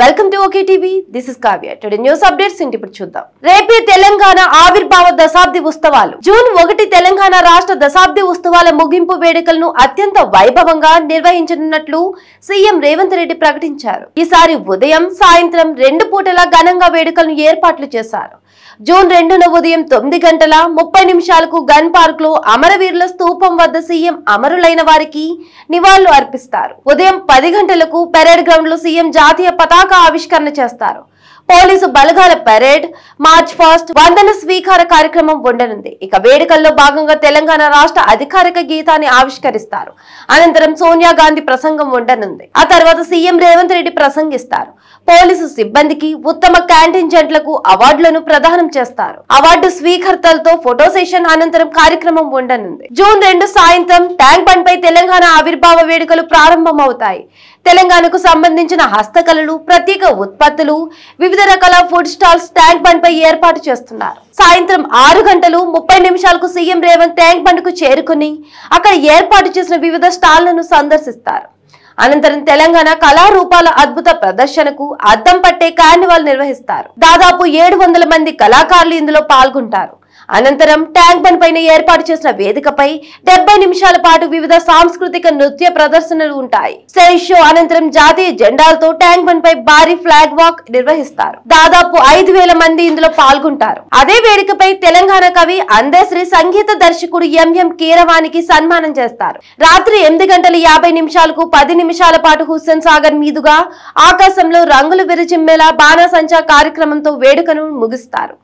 Welcome to okay TV. This is Kavya. Today news updates ఇప్పుడు చూద్దాం. రేపే తెలంగాణ ఆవిర్భావ దశాబ్ది ఉత్సవాలు. జూన్ 1 తెలంగాణ రాష్ట్ర దశాబ్ది ఉత్సవాల ముగింపు వేడుకలను అత్యంత వైభవంగా నిర్వహించనున్నట్లు సీఎం రేవంత్ రెడ్డి ప్రకటించారు. ఈసారి ఉదయం సాయంత్రం 2 పూటల ఘనంగా వేడుకలను ఏర్పాట్లు చేశారు. జూన్ 2న ఉదయం 9:30 గన్ పార్క్ లో అమరవీరుల స్తూపం వద్ద సీఎం అమరులైన వారికి నివాళులు అర్పిస్తారు. ఉదయం 10 గంటలకు పెరేడ్ గ్రౌండ్ లో సీఎం జాతీయ పతాక ఆవిష్కరణ చేస్తారు. పోలీసు బలగాల పెరేడ్, మార్చ్ ఫాస్ట్, వందన స్వీకార కార్యక్రమం ఉండనుంది. ఇక వేడుకల్లో భాగంగా తెలంగాణ రాష్ట్ర అధికారిక గీతాన్ని ఆవిష్కరిస్తారు. అనంతరం సోనియా గాంధీ ప్రసంగం ఉండనుంది. ఆ తర్వాత సీఎం రేవంత్ రెడ్డి ప్రసంగిస్తారు. పోలీసు సిబ్బందికి, ఉత్తమ క్యాంటీన్జెంట్లకు అవార్డులను ప్రదానం చేస్తారు. అవార్డు స్వీకర్తలతో ఫోటో సెషన్ అనంతరం కార్యక్రమం ఉండనుంది. జూన్ 2 సాయంత్రం ట్యాంక్ బండ్ పై తెలంగాణ ఆవిర్భావ వేడుకలు ప్రారంభమవుతాయి. తెలంగాణకు సంబంధించిన హస్తకళలు, ప్రత్యేక ఉత్పత్తులు, వివిధ రకాల ఫుడ్ స్టాల్స్ ట్యాంక్ బండ్ పై ఏర్పాటు చేస్తున్నారు. సాయంత్రం 6:30 సీఎం రేవంత్ ట్యాంక్ బండ్ కు చేరుకుని అక్కడ ఏర్పాటు చేసిన వివిధ స్టాళ్లను సందర్శిస్తారు. అనంతరం తెలంగాణ కళారూపాల అద్భుత ప్రదర్శనకు అద్దం పట్టే కార్నివాల్ నిర్వహిస్తారు. దాదాపు 700 మంది కళాకారులు ఇందులో పాల్గొంటారు. అనంతరం ట్యాంక్ బండ్ పైన ఏర్పాటు చేసిన వేదికపై 70 నిమిషాల పాటు వివిధ సాంస్కృతిక నృత్య ప్రదర్శనలు ఉంటాయి. స్టేజ్ షో అనంతరం జాతీయ జెండాలతో ట్యాంక్ బండ్ పై భారీ ఫ్లాగ్ వాక్ నిర్వహిస్తారు. దాదాపు 5,000 మంది ఇందులో పాల్గొంటారు. అదే వేదికపై తెలంగాణ కవి అందశ్రీ సంగీత దర్శకుడు ఎంఎం కీరవాణికి సన్మానం చేస్తారు. రాత్రి 8:50 10 నిమిషాల పాటు హుస్సేన్ సాగర్ మీదుగా ఆకాశంలో రంగులు విరజిమ్మేలా బాణాసంచా కార్యక్రమంతో వేడుకను ముగిస్తారు.